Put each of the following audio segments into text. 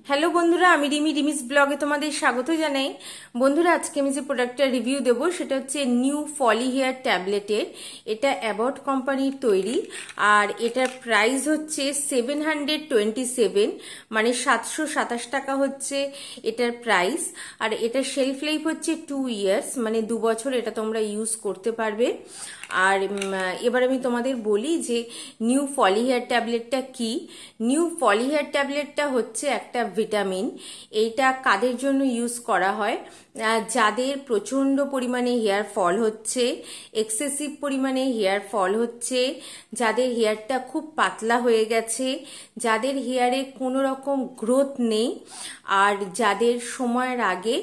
Hello বন্ধুরা, আমি রিমিস ব্লগে তোমাদের স্বাগত জানাই। বন্ধুরা, আজকে আমি যে প্রোডাক্টটা রিভিউ দেবো সেটা হচ্ছে নিউ ফলি হেয়ার ট্যাবলেটের। এটা অ্যাবট কোম্পানির তৈরি আর এটার প্রাইস হচ্ছে 727, মানে 727 টাকা হচ্ছে এটার প্রাইস। আর এটার শেলফ লাইফ হচ্ছে 2 ইয়ার্স, মানে 2 বছর এটা তোমরা ইউজ করতে পারবে। আর এবার আমি তোমাদের বলি যে নিউ ফলি হেয়ার ট্যাবলেটটা কি। নিউ ফলি হেয়ার ট্যাবলেটটা হচ্ছে একটা ভিটামিন। এইটা কাদের জন্য ইউজ করা হয়? যাদের প্রচণ্ড পরিমাণে হেয়ার ফল হচ্ছে, এক্সেসিভ পরিমাণে হেয়ার ফল হচ্ছে, যাদের হেয়ারটা খুব পাতলা হয়ে গেছে, যাদের হেয়ারে কোনো রকম গ্রোথ নেই, আর যাদের সময়ের আগে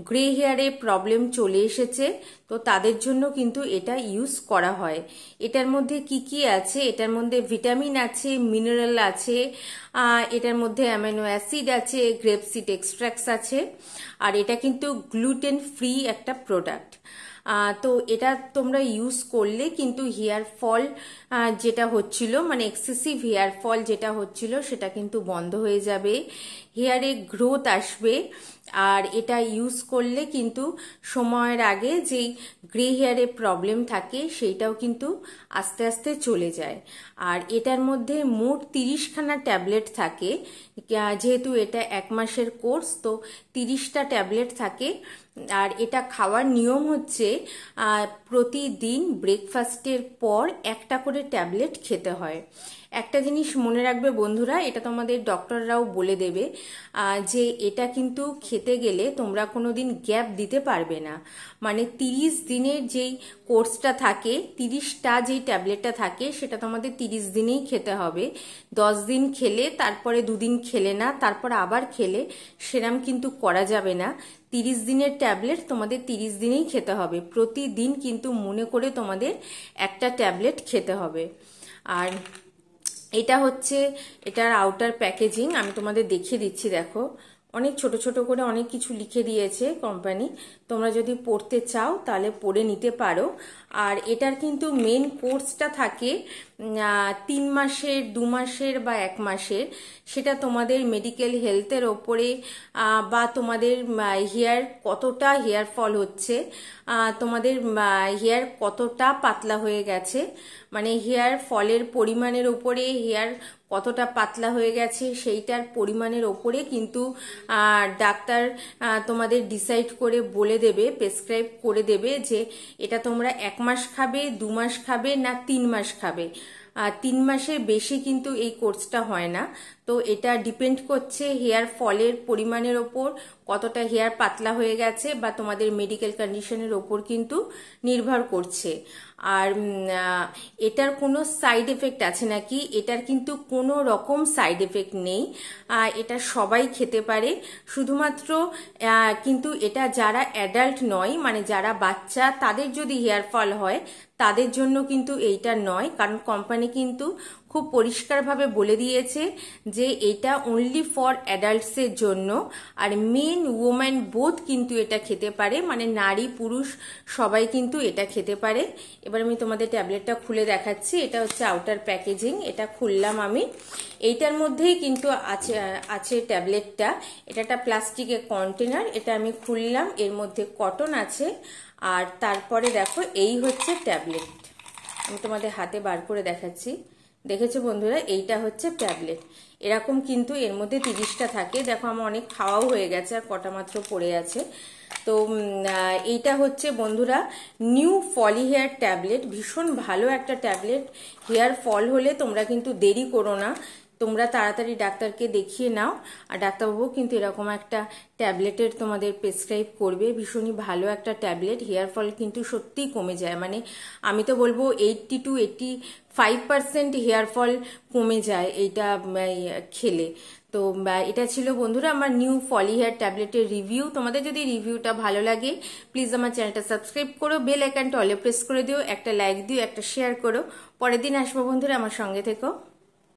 গ্রে হেয়ারে প্রবলেম চলে এসেছে, তো তাদের জন্য কিন্তু এটা ইউজ করা হয়। এটার মধ্যে কি কি আছে? এটার মধ্যে ভিটামিন আছে, মিনারেল আছে, এটার মধ্যে অ্যামিনো অ্যাসিড আছে, গ্রেপ সিড এক্সট্রাক্টস আছে। আর এটা কিন্তু গ্লুটেন ফ্রি একটা প্রোডাক্ট। তো এটা তোমরা ইউজ করলে কিন্তু হেয়ার ফল যেটা হচ্ছিল, মানে এক্সেসিভ হেয়ার ফল যেটা হচ্ছিল, সেটা কিন্তু বন্ধ হয়ে যাবে, হেয়ারে গ্রোথ আসবে। আর এটা ইউজ করলে কিন্তু সময়ের আগে যেই গ্রে হেয়ারে প্রবলেম থাকে সেইটাও কিন্তু আস্তে আস্তে চলে যায়। আর এটার মধ্যে মোট 30খানা ট্যাবলেট থাকে, যেহেতু এটা 1 মাসের কোর্স, তো 30টা ট্যাবলেট থাকে। আর এটা খাওয়ার নিয়ম হচ্ছে প্রতিদিন ব্রেকফাস্টের পর একটা করে ট্যাবলেট খেতে হয়। একটা জিনিস মনে রাখবে বন্ধুরা, এটা তোমাদের ডক্টররাও বলে দেবে যে এটা কিন্তু খেতে গেলে তোমরা কোনোদিন গ্যাপ দিতে পারবে না। মানে 30 দিনের যেই কোর্সটা থাকে, 30টা যেই ট্যাবলেটটা থাকে, সেটা তোমাদের 30 দিনেই খেতে হবে। 10 দিন খেলে তারপরে 2 দিন খেলে না, তারপর আবার খেলে, সেরাম কিন্তু করা যাবে না। 30 দিনের ট্যাবলেট তোমাদের 30 দিনেই খেতে হবে। প্রতিদিন কিন্তু মনে করে তোমাদের একটা ট্যাবলেট খেতে হবে। আর এটা হচ্ছে এটার আউটার প্যাকেজিং, আমি তোমাদের দেখিয়ে দিচ্ছি। দেখো, অনেক ছোট ছোট করে অনেক কিছু লিখে দিয়েছে কোম্পানি। তোমরা যদি পড়তে চাও তাহলে পড়ে নিতে পারো। আর এটার কিন্তু মেন কোর্সটা থাকে 3 মাসের, 2 মাসের বা 1 মাসের। সেটা তোমাদের মেডিকেল হেলথের ওপরে, বা তোমাদের হেয়ার কতটা হেয়ার ফল হচ্ছে, তোমাদের হেয়ার কতটা পাতলা হয়ে গেছে, মানে হেয়ার ফলের পরিমাণের ওপরে, হেয়ার কতটা পাতলা হয়ে গেছে সেইটার পরিমাণের ওপরে কিন্তু ডাক্তার তোমাদের ডিসাইড করে বলে দেবে, প্রেসক্রাইব করে দেবে যে এটা তোমরা 1 মাস খাবে, 2 মাস খাবে, না 3 মাস খাবে। 3 মাসের বেশি কিন্তু এই কোর্সটা হয় না। তো এটা ডিপেন্ড করছে হেয়ার ফলের পরিমাণের ওপর, কতটা হেয়ার পাতলা হয়ে গেছে, বা তোমাদের মেডিকেল কন্ডিশনের ওপর কিন্তু নির্ভর করছে। আর এটার কোনো সাইড এফেক্ট আছে নাকি? এটার কিন্তু কোনো রকম সাইড এফেক্ট নেই। এটা সবাই খেতে পারে। শুধুমাত্র কিন্তু এটা যারা অ্যাডাল্ট নয়, মানে যারা বাচ্চা, তাদের যদি হেয়ার ফল হয় তাদের জন্য কিন্তু এইটা নয়। কারণ কোম্পানি কিন্তু খুব পরিষ্কারভাবে বলে দিয়েছে যে এটা অনলি ফর অ্যাডাল্টসের জন্য। আর মেন ওমেন বোথ কিন্তু এটা খেতে পারে, মানে নারী পুরুষ সবাই কিন্তু এটা খেতে পারে। এবার আমি তোমাদের ট্যাবলেটটা খুলে দেখাচ্ছি। এটা হচ্ছে আউটার প্যাকেজিং, এটা খুললাম আমি। এইটার মধ্যেই কিন্তু আছে ট্যাবলেটটা। এটা একটা প্লাস্টিকের কন্টেনার, এটা আমি খুললাম। এর মধ্যে কটন আছে। আর তারপরে দেখো, এই হচ্ছে ট্যাবলেট। আমি তোমাদের হাতে বার করে দেখাচ্ছি। দেখেছো বন্ধুরা, এইটা হচ্ছে ট্যাবলেট। এরকম কিন্তু এর মধ্যে 30টা থাকে। দেখো, আমার অনেক খাওয়াও হয়ে গেছে, আর কটা মাত্র পড়ে আছে। তো এইটা হচ্ছে বন্ধুরা নিউ ফলি হেয়ার ট্যাবলেট। ভীষণ ভালো একটা ট্যাবলেট। হেয়ার ফল হলে তোমরা কিন্তু দেরি করো না, তোমরা তাড়াতাড়ি ডাক্তারকে দেখিয়ে নাও। আর ডাক্তারবাবু কিন্তু এরকম একটা ট্যাবলেটের তোমাদের প্রেসক্রাইব করবে। ভীষণই ভালো একটা ট্যাবলেট। হেয়ার ফল কিন্তু সত্যিই কমে যায়, মানে আমি তো বলবো 80 to 85% হেয়ার ফল কমে যায় এইটা খেলে। তো এটা ছিল বন্ধুরা আমার নিউ ফলি হেয়ার ট্যাবলেটের রিভিউ। তোমাদের যদি রিভিউটা ভালো লাগে, প্লিজ আমার চ্যানেলটা সাবস্ক্রাইব করো, বেল আইকনটা অলে প্রেস করে দিও, একটা লাইক দিও, একটা শেয়ার করো। পরের দিন আসবো বন্ধুরা, আমার সঙ্গে থেকো।